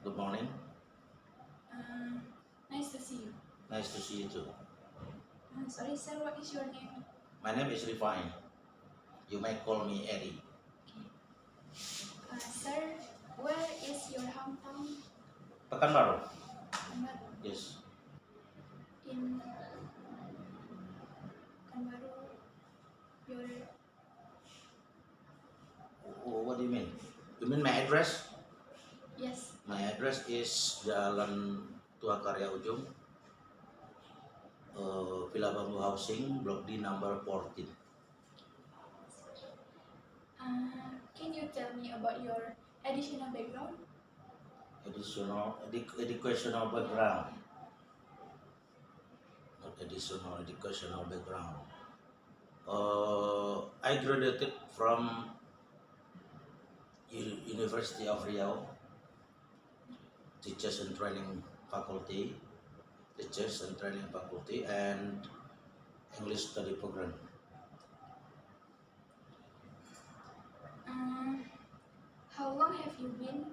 Good morning. Uh, Nice to see you. Nice to see you too. Sorry, sir, what is your name? My name is Rifine. You may call me Eddie. Okay. Sir, where is your hometown? Pekanbaru. Pekanbaru. Yes. In Pekanbaru, your What do you mean? You mean my address? yes. My address is Jalan Tua Karya Ujung, Villa Bambu Housing, Block D number 14. Can you tell me about your additional background? Educational background. Not additional educational background. I graduated from University of Riau, Teachers and Training Faculty, Teachers and Training Faculty, and English Study Program. How long have you been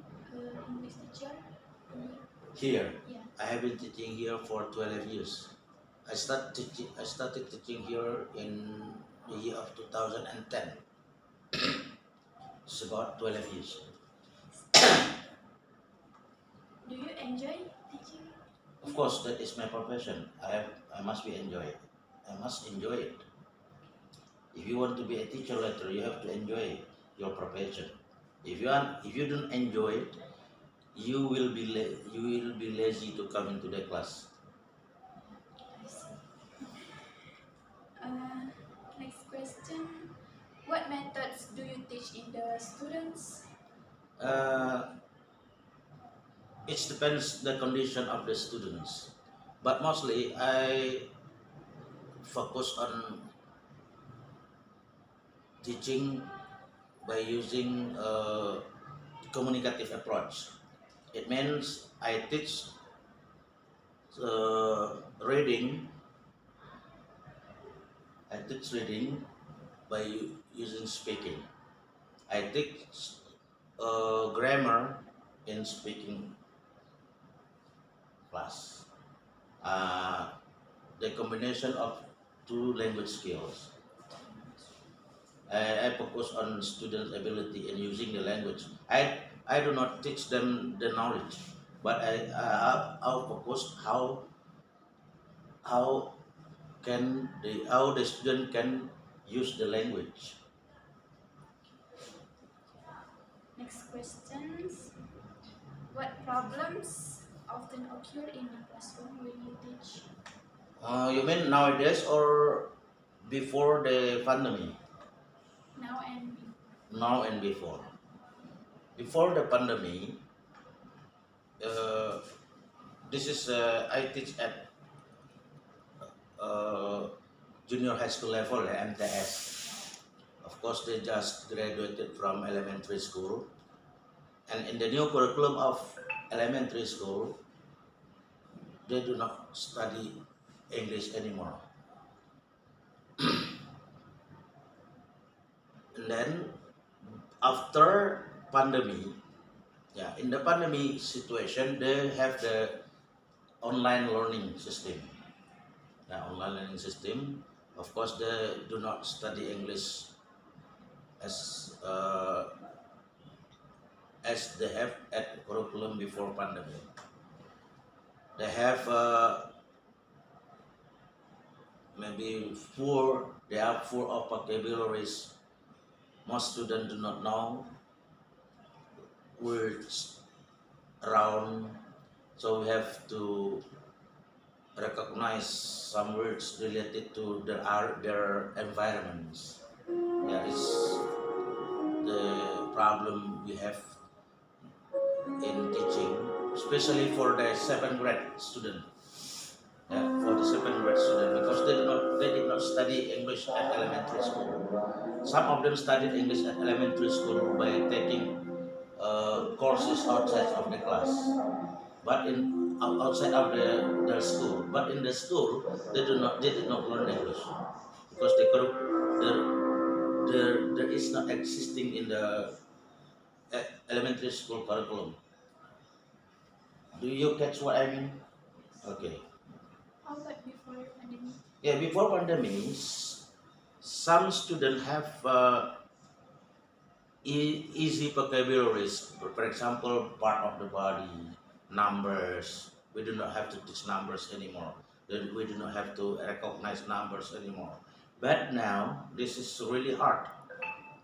English teacher? Here, Yeah. I have been teaching here for 12 years. I started teaching here in the year of 2010. It's about 12 years. Do you enjoy teaching? Of course, that is my profession. I must be enjoy it. I must enjoy it. If you want to be a teacher later, you have to enjoy your profession. If you don't enjoy it, you will be lazy to come into the class. I see. Next question. What methods do you teach in the students? Uh, it depends the condition of the students, but mostly I focus on teaching by using communicative approach. It means I teach reading. I teach reading by using speaking. I teach grammar in speaking class. Uh, the combination of two language skills. I focus on students' ability in using the language. I do not teach them the knowledge, but I focus how how the student can use the language. Next questions. What problems often occur in the classroom when you teach? You mean nowadays or before the pandemic? Now and before. Now and before. Before the pandemic, uh, this is I teach at uh, junior high school level, MTS. Of course, they just graduated from elementary school, and in the new curriculum of elementary school, they do not study English anymore. And then after pandemic, yeah, in the pandemic situation, they have the online learning system. The online learning system, of course, they do not study English as uh, as they have at curriculum before pandemic. They have maybe four. They have four of vocabularies. Most students do not know words around, so we have to recognize some words related to their environments. Yeah, it's the problem we have in teaching, especially for the seventh grade student. Yeah, for the seventh grade student, because they did not study English at elementary school. Some of them studied English at elementary school by taking courses outside of the class, but outside of their school. But in the school, they did not learn English because there is not existing in the elementary school curriculum. Do you catch what I mean? Okay. How about before pandemic? Yeah, before pandemic, some students have easy vocabularies. For example, part of the body, numbers. We do not have to teach numbers anymore. Then we do not have to recognize numbers anymore. But now, this is really hard.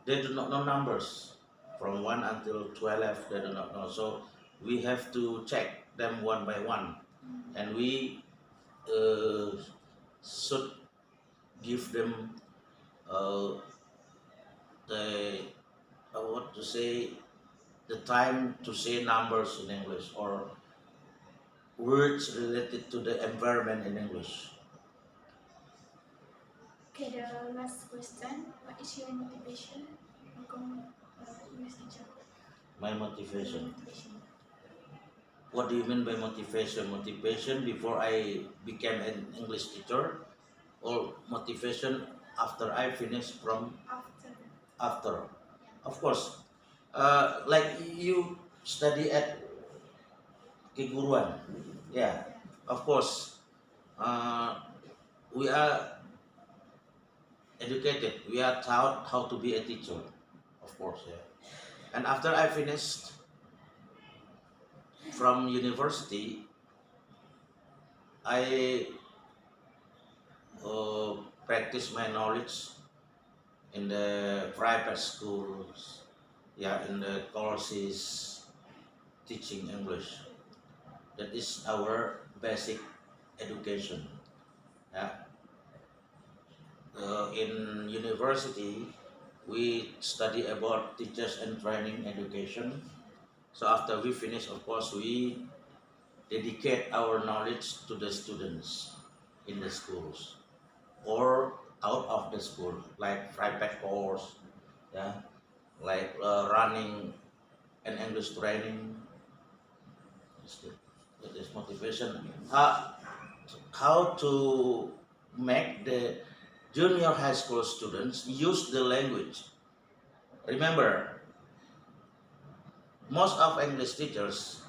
They do not know numbers. From 1 until 12, they do not know. So we have to check them one by one. And we should give them uh, the what to say, the time to say numbers in English or words related to the environment in English. Okay, the last question. What is your motivation to become English teacher? My Your motivation. motivation. What do you mean by motivation? Motivation before I became an English teacher, or motivation after I finished from After. after? Of course, like you study at keguruan, yeah. Of course, we are educated. We are taught how to be a teacher, of course, yeah. And after I finished from university, I practice my knowledge in the private schools, yeah, in the courses teaching English. That is our basic education. Yeah. In university, we study about teachers and training education. So after we finish, of course, we dedicate our knowledge to the students in the schools or out of the school, like private course, yeah, like running an English training. That is motivation. How to make the junior high school students use the language. Remember, most of English teachers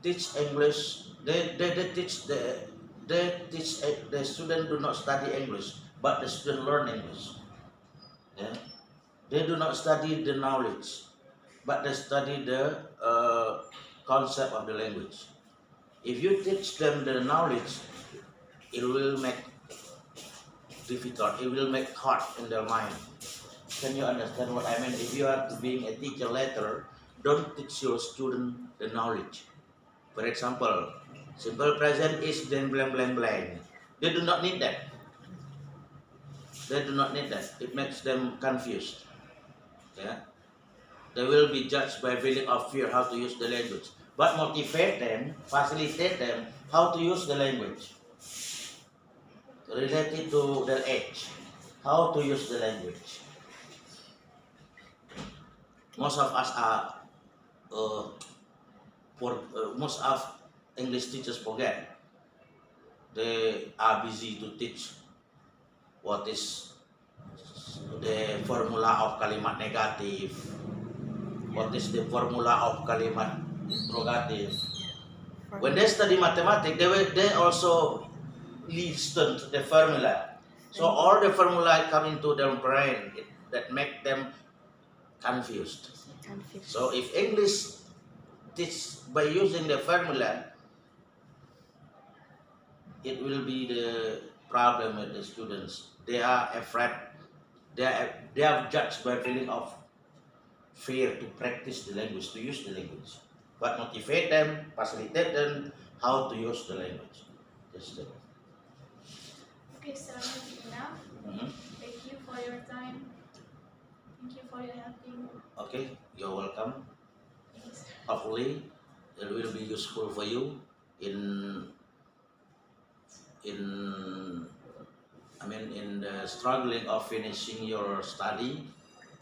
teach English. They teach the student do not study English, but the student learn English. Yeah, they do not study the knowledge, but they study the concept of the language. If you teach them the knowledge, it will make difficult. It will make hard in their mind. Can you understand what I mean? If you are being a teacher later, don't teach your student the knowledge. For example, simple present is then blank blank blank. They do not need that. They do not need that. It makes them confused. Yeah. They will be judged by feeling of fear how to use the language. But motivate them, facilitate them how to use the language related to their age. How to use the language. Most of us are most of English teachers forget. They are busy to teach what is the formula of kalimat negatif, what is the formula of kalimat interrogative. When they study mathematics, they also listen to the formula. So all the formula come into their brain that make them confused. So if English teach by using the formula, it will be the problem with the students. They are afraid. They are judged by feeling of fear to practice the language, to use the language. But motivate them, facilitate them how to use the language. Just that. Okay, so enough. Mhm. Thank you for your time. Thank you for your helping. Okay, you're welcome. Thanks. Hopefully, it will be useful for you in in the struggling of finishing your study.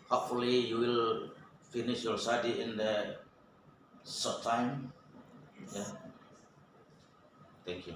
Hopefully, you will finish your study in the short time. Yeah. Thank you.